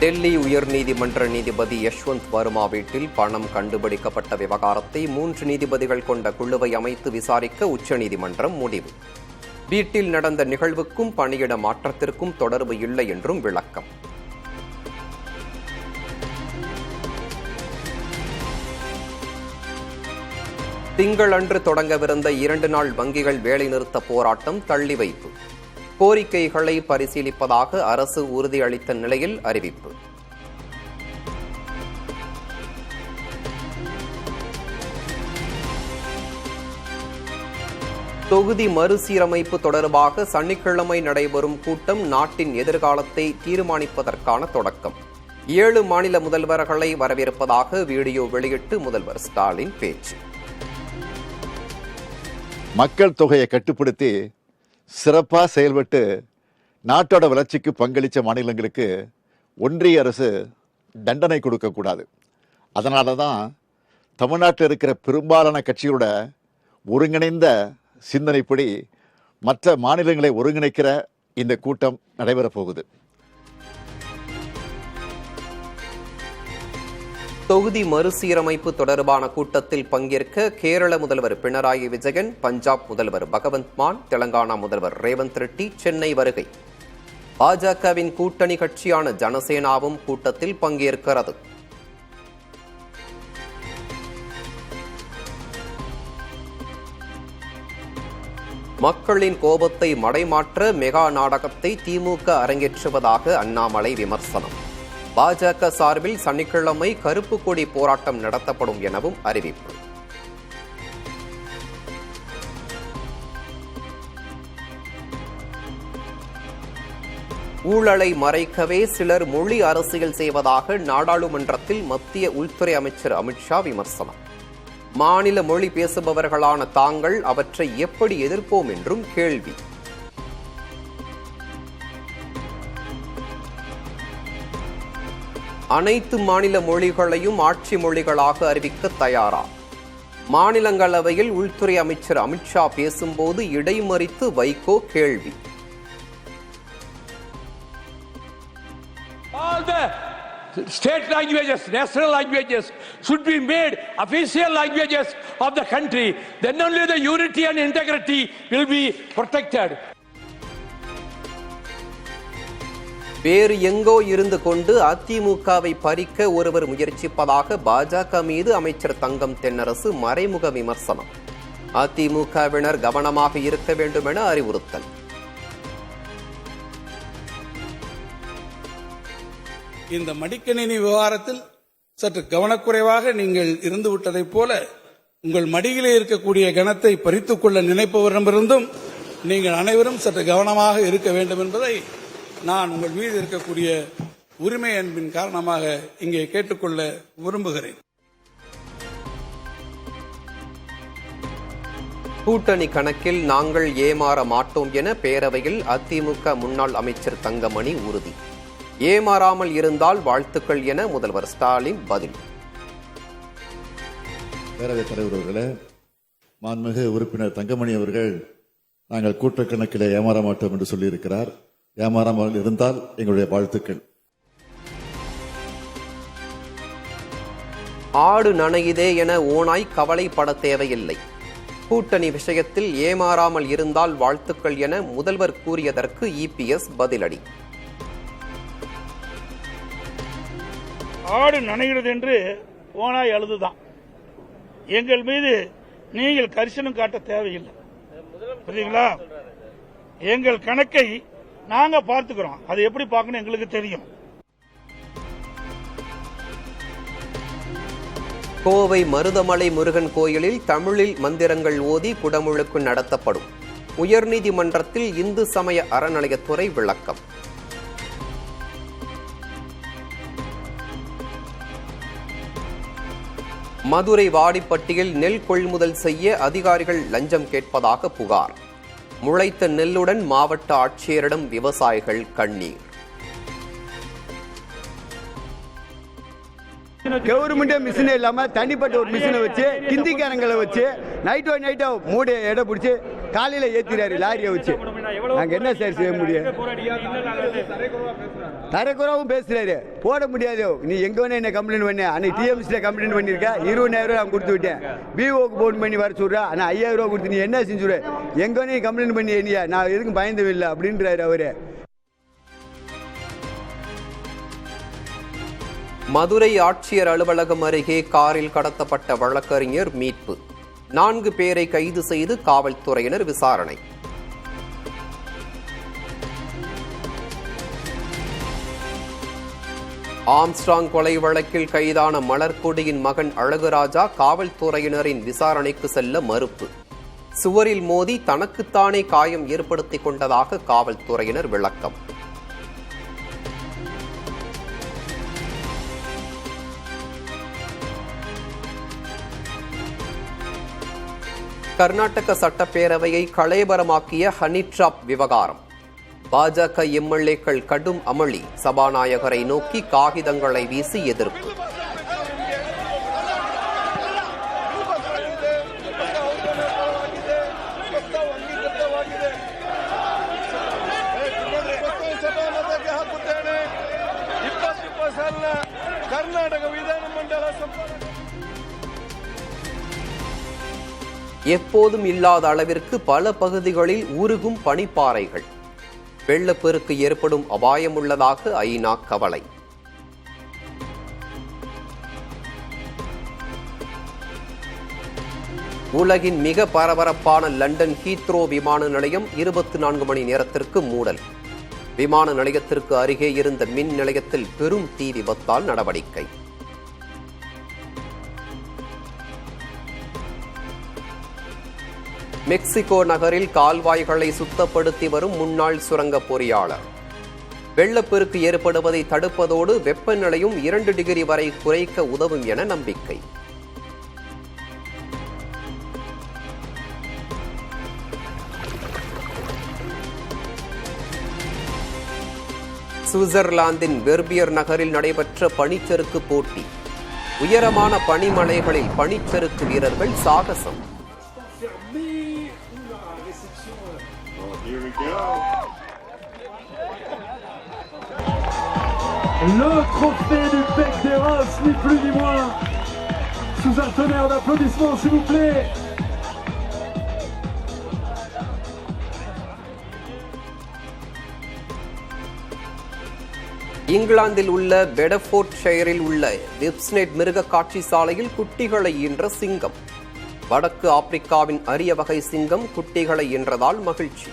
டெல்லி உயர்நீதிமன்ற நீதிபதி யஷ்வந்த் வர்மா வீட்டில் பணம் கண்டுபிடிக்கப்பட்ட விவகாரத்தை 3 நீதிபதிகள் கொண்ட குழுவை அமைத்து விசாரிக்க உச்சநீதிமன்றம் முடிவு. வீட்டில் நடந்த நிகழ்வுக்கும் பணியிட மாற்றத்திற்கும் தொடர்பு இல்லை என்றும் விளக்கம். திங்களன்று தொடங்கவிருந்த 2 நாள் வங்கிகள் வேலைநிறுத்த போராட்டம் தள்ளி வைப்பு. கோரிக்கைகளை பரிசீலிப்பதாக அரசு உறுதியளித்த நிலையில் அறிவிப்பு. தொகுதி மறுசீரமைப்பு தொடர்பாக சனிக்கிழமை நடைபெறும் கூட்டம் நாட்டின் எதிர்காலத்தை தீர்மானிப்பதற்கான தொடக்கம். 7 மாநில முதல்வர்களை வரவேற்பதாக வீடியோ வெளியிட்டு முதல்வர் ஸ்டாலின் பேச்சு. மக்கள் தொகையை கட்டுப்படுத்தி சிறப்பாக செயல்பட்டு நாட்டோட வளர்ச்சிக்கு பங்களித்த மாநிலங்களுக்கு ஒன்றிய அரசு தண்டனை கொடுக்கக்கூடாது. அதனால தான் தமிழ்நாட்டில் இருக்கிற பெரும்பாலான கட்சிகளோட ஒருங்கிணைந்த சிந்தனைப்படி மற்ற மாநிலங்களை ஒருங்கிணைக்கிற இந்த கூட்டம் நடைபெறப் போகுது. தொகுதி மறுசீரமைப்பு தொடர்பான கூட்டத்தில் பங்கேற்க கேரள முதல்வர் பினராயி விஜயன், பஞ்சாப் முதல்வர் பகவந்த் மான், தெலங்கானா முதல்வர் ரேவந்த் ரெட்டி சென்னை வருகை. பாஜகவின் கூட்டணி கட்சியான ஜனசேனாவும் கூட்டத்தில் பங்கேற்கிறது. மக்களின் கோபத்தை மடைமாற்ற மெகா நாடகத்தை திமுக அரங்கேற்றுவதாக அண்ணாமலை விமர்சனம். பாஜக சார்பில் சனிக்கிழமை கருப்பு கொடி போராட்டம் நடத்தப்படும் எனவும் அறிவிப்பு. ஊழலை மறைக்கவே சிலர் மொழி அரசியல் செய்வதாக நாடாளுமன்றத்தில் மத்திய உள்துறை அமைச்சர் அமித்ஷா விமர்சனம். மாநில மொழி பேசுபவர்களான தாங்கள் அவற்றை எப்படி எதிர்ப்போம் என்றும் கேள்வி. அனைத்து மாநில மொழிகளையும் ஆட்சி மொழிகளாக அறிவிக்க தயாரா? மாநிலங்களவையில் உள்துறை அமைச்சர் அமித்ஷா பேசும்போது இடைமறித்து வைகோ கேள்வி. All the state languages, national languages should be made official languages of the country. Then only the unity and integrity will be protected. வேறு எங்கோ இருந்து கொண்டு அதிமுகவை பறிக்க ஒருவர் முயற்சிப்பதாக பாஜக மீது அமைச்சர் தங்கம் தென்னரசு மறைமுக விமர்சனம். அதிமுகவினர் கவனமாக இருக்க வேண்டும் என அறிவுறுத்தல். இந்த மடிக்கணினி விவகாரத்தில் சற்று கவனக்குறைவாக நீங்கள் இருந்து விட்டதைப் போல உங்கள் மடியிலே இருக்கக்கூடிய கணத்தை பறித்துக் கொள்ள நினைப்பவரிடமிருந்தும் நீங்கள் அனைவரும் சற்று கவனமாக இருக்க வேண்டும் என்பதை நான் உங்கள் மீது இருக்கக்கூடிய உரிமை அன்பின் காரணமாக இங்கே கேட்டுக்கொள்ள விரும்புகிறேன். கூட்டணி கணக்கில் நாங்கள் ஏமாற மாட்டோம் என பேரவையில் அதிமுக முன்னாள் அமைச்சர் தங்கமணி உறுதி. ஏமாறாமல் இருந்தால் வாழ்த்துக்கள் என முதல்வர் ஸ்டாலின் பதில். பேரவைத் தலைவர் அவர்களே, மாண்புமிகு உறுப்பினர் தங்கமணி அவர்கள் நாங்கள் கூட்டணி கணக்கில் ஏமாற மாட்டோம் என்று சொல்லியிருக்கிறார். ஏமாறாமல் இருந்தால் எங்களுடைய வாழ்த்துக்கள். ஆடு நனையுதே என ஓனாய் கவலைப்பட தேவையில்லை. கூட்டணி விஷயத்தில் ஏமாறாமல் இருந்தால் வாழ்த்துக்கள் என முதல்வர் கூறியதற்கு இபிஎஸ் பதிலடி. ஆடு நனைகிறது என்று ஓனாய் அழுதுதான். எங்கள் மீது நீங்கள் கரிசனம் காட்ட தேவையில்லை. புரியுங்களா? எங்கள் கணக்கை நாங்க பார்த்துக்கிறோம். அது எப்படி பார்க்கணும் எங்களுக்கு தெரியும். கோவை மருதமலை முருகன் கோயிலில் தமிழில் மந்திரங்கள் ஓதி குடமுழுக்கு நடத்தப்படும். உயர்நீதிமன்றத்தில் இந்து சமய அறநிலையத்துறை விளக்கம். மதுரை வாடிப்பட்டியில் நெல் கொள்முதல் செய்ய அதிகாரிகள் லஞ்சம் கேட்பதாக புகார். முளைத்த நெல்லுடன் மாவட்ட ஆட்சியரிடம் விவசாயிகள் கண்ணீர். கவர்மெண்டே மிஷினே இல்லாம தனிப்பட்ட ஒரு மிஷினை வச்சு ஹிந்திக்காரங்களை வச்சு நைட்டோ மூடைய எடை பிடிச்சி காலையில ஏத்திறாரு லாரியை வச்சு. நாங்க என்ன சார் செய்ய முடியும்? தரக்குறவும் பேசுறாரு, போட முடியாது. நீ எங்க வேணா என்ன கம்ப்ளைண்ட் பண்ண, அன்னைக்கு டிஎம்சில கம்ப்ளைண்ட் பண்ணிருக்க, 20,000 ரூபாய் நான் கொடுத்து விட்டேன். பிஓக்கு போன் பண்ணி வர சொல்றா, ஆனா 5,000 ரூபாய் கொடுத்து நீ என்ன செஞ்சுற? எங்க வேணா நீ கம்ப்ளைண்ட் பண்ணி இல்லையா, நான் எதுக்கும் பயந்தவில்லை அப்படின்றாரு அவரு. மதுரை ஆட்சியர் அலுவலகம் அருகே காரில் கடத்தப்பட்ட வழக்கறிஞர் மீட்பு. 4 பேரை கைது செய்து காவல்துறையினர் விசாரணை. ஆம்ஸ்ட்ராங் கொலை வழக்கில் கைதான மலர்கொடியின் மகன் அழகுராஜா காவல்துறையினரின் விசாரணைக்கு செல்ல மறுப்பு. சுவரில் மோதி தனக்குத்தானே காயம் ஏற்படுத்திக் கொண்டதாக காவல்துறையினர் விளக்கம். கர்நாடக சட்டப்பேரவையை கலேபரமாக்கிய ஹனி டிராப் விவகாரம். பாஜக எம்எல்ஏக்கள் கடும் அமளி. சபாநாயகரை நோக்கி காகிதங்களை வீசி எதிர்ப்பு. எப்போதும் இல்லாத அளவிற்கு பல பகுதிகளில் உருகும் பனிப்பாறைகள். வெள்ளப்பெருக்கு ஏற்படும் அபாயம் உள்ளதாக ஐநா கவலை. உலகின் மிக பரபரப்பான லண்டன் ஹீத்ரோ விமான நிலையம் 24 மணி நேரத்திற்கு மூடல். விமான நிலையத்திற்கு அருகே இருந்த மின் நிலையத்தில் பெரும் தீ விபத்தால் நடவடிக்கை. மெக்சிகோ நகரில் கால்வாய்களை சுத்தப்படுத்தி வரும் முன்னாள் சுரங்க பொறியாளர். வெள்ளப்பெருக்கு ஏற்படுவதை தடுப்பதோடு வெப்பநிலையும் 2 டிகிரி வரை குறைக்க உதவும் என நம்பிக்கை. சுவிட்சர்லாந்தின் வெர்பியர் நகரில் நடைபெற்ற பனிச்சறுக்கு போட்டி. உயரமான பனிமலைகளில் பனிச்சறுக்கு வீரர்கள் சாகசம். Le trophée du Bec des Roses, ni plus ni moins. Sous un tonnerre d'applaudissements, s'il vous plaît. இங்கிலாந்தில் உள்ள பெடஃபோர்ட் ஷயரில் உள்ள வெப்ஸ்நெட் மிருக காட்சி சாலையில் குட்டிகளை ஈன்ற சிங்கம். வடக்கு ஆப்பிரிக்காவின் அரிய வகை சிங்கம் குட்டிகளை ஈன்றதால் மகிழ்ச்சி.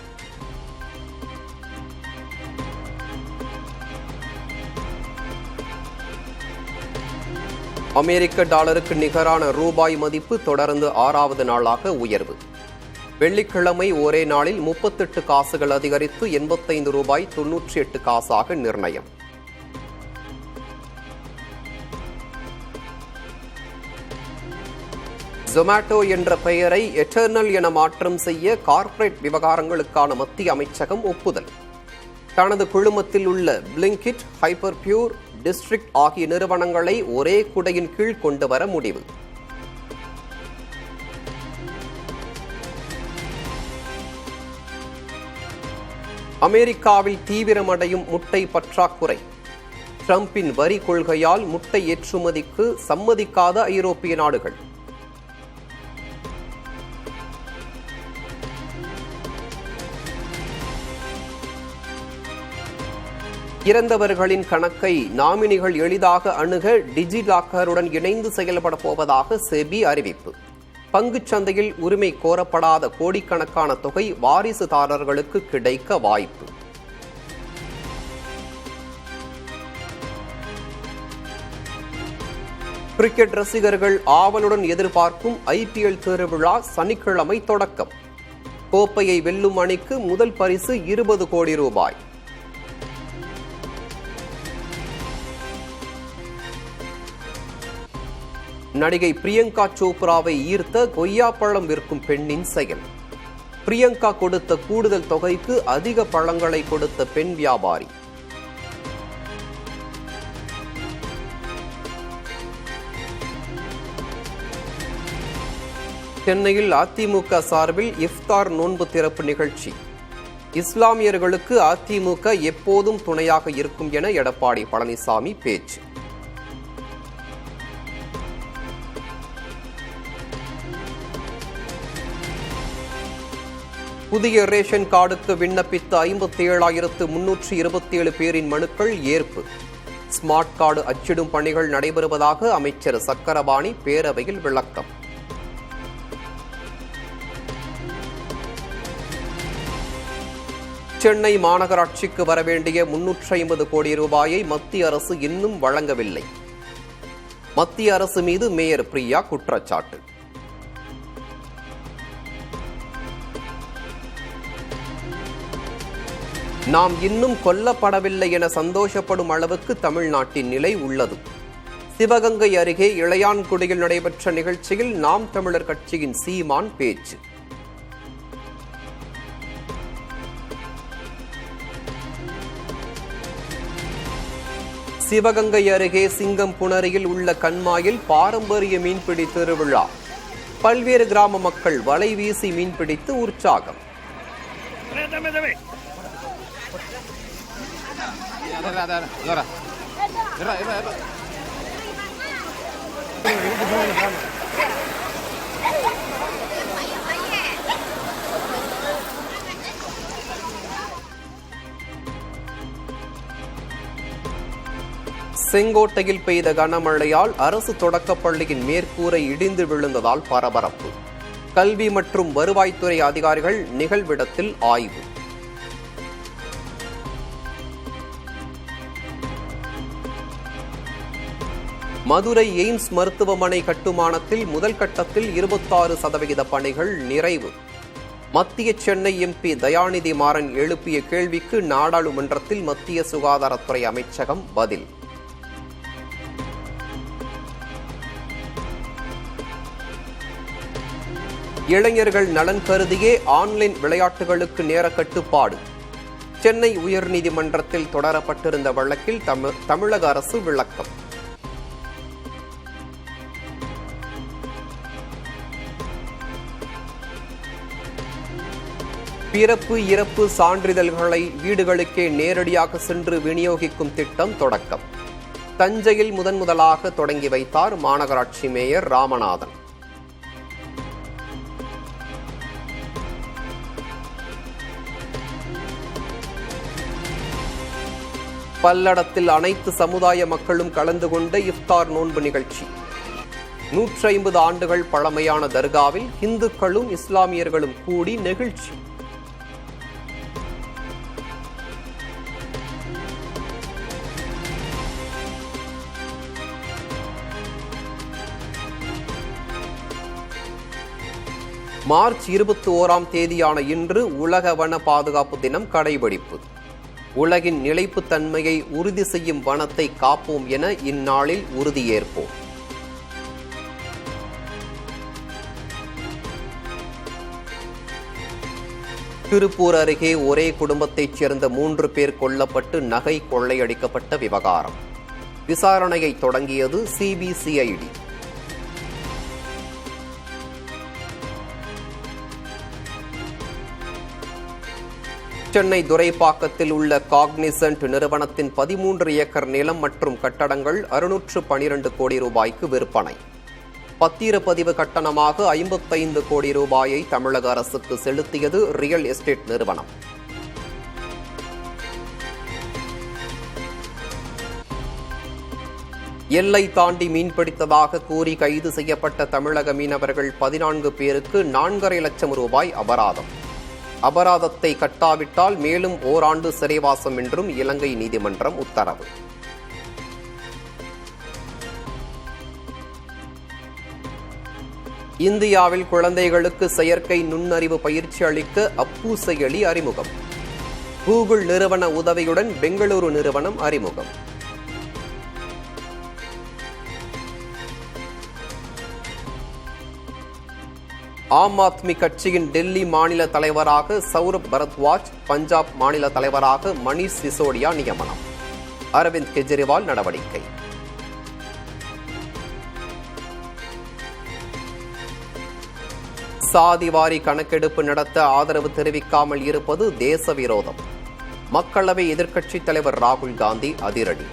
அமெரிக்க டாலருக்கு நிகரான ரூபாய் மதிப்பு தொடர்ந்து 6வது நாளாக உயர்வு. வெள்ளிக்கிழமை ஒரே நாளில் 38 காசுகள் அதிகரித்து 85 ரூபாய் 98 காசாக நிர்ணயம். ஜொமேட்டோ என்ற பெயரை எட்டர்னல் என மாற்றம் செய்ய கார்ப்பரேட் விவகாரங்களுக்கான மத்திய அமைச்சகம் ஒப்புதல். தனது குழுமத்தில் உள்ள பிளிங்கிட், ஹைப்பர் பியூர், டிஸ்ட்ரிக்ட் ஆகிய நிறுவனங்களை ஒரே குடையின் கீழ் கொண்டு வர முடிவு. அமெரிக்காவில் தீவிரமடையும் முட்டை பற்றாக்குறை. ட்ரம்பின் வரி கொள்கையால் முட்டை ஏற்றுமதிக்கு சம்மதிக்காத ஐரோப்பிய நாடுகள். இறந்தவர்களின் கணக்கை நாமினிகள் எளிதாக அணுக டிஜிலாக்கருடன் இணைந்து செயல்பட போவதாக செபி அறிவிப்பு. பங்குச் சந்தையில் உரிமை கோரப்படாத கோடிக்கணக்கான தொகை வாரிசுதாரர்களுக்கு கிடைக்க வாய்ப்பு. கிரிக்கெட் ரசிகர்கள் ஆவலுடன் எதிர்பார்க்கும் ஐபிஎல் திருவிழா சனிக்கிழமை தொடக்கம். கோப்பையை வெல்லும் அணிக்கு முதல் பரிசு 20 கோடி ரூபாய். நடிகை பிரியங்கா சோப்ராவை ஈர்த்த கொய்யாப்பழம் விற்கும் பெண்ணின் செயல். பிரியங்கா கொடுத்த கூடுதல் தொகைக்கு அதிக பழங்களை கொடுத்த பெண் வியாபாரி. சென்னையில் அதிமுக சார்பில் இஃப்தார் நோன்பு திறப்பு நிகழ்ச்சி. இஸ்லாமியர்களுக்கு அதிமுக எப்போதும் துணையாக இருக்கும் என எடப்பாடி பழனிசாமி பேச்சு. புதிய ரேஷன் கார்டுக்கு விண்ணப்பித்த 57,327 பேரின் மனுக்கள் ஏற்பு. ஸ்மார்ட் கார்டு அச்சிடும் பணிகள் நடைபெறுவதாக அமைச்சர் சக்கரபாணி பேரவையில் விளக்கம். சென்னை மாநகராட்சிக்கு வரவேண்டிய 350 கோடி ரூபாயை மத்திய அரசு இன்னும் வழங்கவில்லை. மத்திய அரசு மீது மேயர் பிரியா குற்றச்சாட்டு. நாம் இன்னும் கொல்லப்படவில்லை என சந்தோஷப்படும் அளவுக்கு தமிழ்நாட்டின் நிலை உள்ளது. சிவகங்கை அருகே இளையான்குடியில் நடைபெற்ற நிகழ்ச்சியில் நாம் தமிழர் கட்சியின் சீமான் பேச்சு. சிவகங்கை அருகே சிங்கம்புணரியில் உள்ள கண்மாயில் பாரம்பரிய மீன்பிடி திருவிழா. பல்வேறு கிராம மக்கள் வலை வீசி மீன்பிடித்து உற்சாகம். செங்கோட்டையில் பெய்த கனமழையால் அரசு தொடக்கப்பள்ளியின் மேற்கூரை இடிந்து விழுந்ததால் பரபரப்பு. கல்வி மற்றும் வருவாய்த்துறை அதிகாரிகள் நிகழ்விடத்தில் ஆய்வு. மதுரை எய்ம்ஸ் மருத்துவமனை கட்டுமானத்தில் முதல் கட்டத்தில் 26% பணிகள் நிறைவு. மத்திய சென்னை எம்பி தயாநிதி மாறன் எழுப்பிய கேள்விக்கு நாடாளுமன்றத்தில் மத்திய சுகாதாரத்துறை அமைச்சகம் பதில். இளைஞர்கள் நலன் கருதியே ஆன்லைன் விளையாட்டுகளுக்கு நேர கட்டுப்பாடு. சென்னை உயர்நீதிமன்றத்தில் தொடரப்பட்டிருந்த வழக்கில் தமிழக அரசு விளக்கம். பிறப்பு இறப்பு சான்றிதழ்களை வீடுகளுக்கே நேரடியாக சென்று விநியோகிக்கும் திட்டம் தொடக்கம். தஞ்சையில் முதன்முதலாக தொடங்கி வைத்தார் மாநகராட்சி மேயர் ராமநாதன். பல்லடத்தில் அனைத்து சமுதாய மக்களும் கலந்து கொண்ட இஃப்தார் நோன்பு நிகழ்ச்சி. 150 ஆண்டுகள் பழமையான தர்காவில் இந்துக்களும் இஸ்லாமியர்களும் கூடி நெகிழ்ச்சி. மார்ச் 21ஆம் தேதியான இன்று உலக வன பாதுகாப்பு தினம் கடைபிடிப்பு. உலகின் நிலைப்புத்தன்மையை உறுதி செய்யும் வனத்தை காப்போம் என இந்நாளில் உறுதியேற்போம். திருப்பூர் அருகே ஒரே குடும்பத்தைச் சேர்ந்த 3 பேர் கொல்லப்பட்டு நகை கொள்ளையடிக்கப்பட்ட விவகாரம். விசாரணையை தொடங்கியது சிபிசிஐடி. சென்னை துரைப்பாக்கத்தில் உள்ள காக்னிசன்ட் நிறுவனத்தின் 13 ஏக்கர் நிலம் மற்றும் கட்டடங்கள் 612 கோடி ரூபாய்க்கு விற்பனை. பத்திரப்பதிவு கட்டணமாக 55 கோடி ரூபாயை தமிழக அரசுக்கு செலுத்தியது ரியல் எஸ்டேட் நிறுவனம். எல்லை தாண்டி மீன்பிடித்ததாக கூறி கைது செய்யப்பட்ட தமிழக மீனவர்கள் 14 பேருக்கு 4.5 லட்சம் ரூபாய் அபராதம். அபராதத்தை கட்டாவிட்டால் மேலும் ஓராண்டு சிறைவாசம் என்றும் இலங்கை நீதிமன்றம் உத்தரவு. இந்தியாவில் குழந்தைகளுக்கு செயற்கை நுண்ணறிவு பயிற்சி அளிக்க அப்பு செயலி அறிமுகம். கூகுள் நிறுவன உதவியுடன் பெங்களூரு நிறுவனம் அறிமுகம். ஆம் ஆத்மி கட்சியின் டெல்லி மாநில தலைவராக சௌரப் பரத்வாஜ், பஞ்சாப் மாநில தலைவராக மணீஷ் சிசோடியா நியமனம். அரவிந்த் கெஜ்ரிவால் நடவடிக்கை. சாதிவாரி கணக்கெடுப்பு நடத்த ஆதரவு தெரிவிக்காமல் இருப்பது தேச விரோதம். மக்களவை எதிர்க்கட்சித் தலைவர் ராகுல் காந்தி அதிரடி.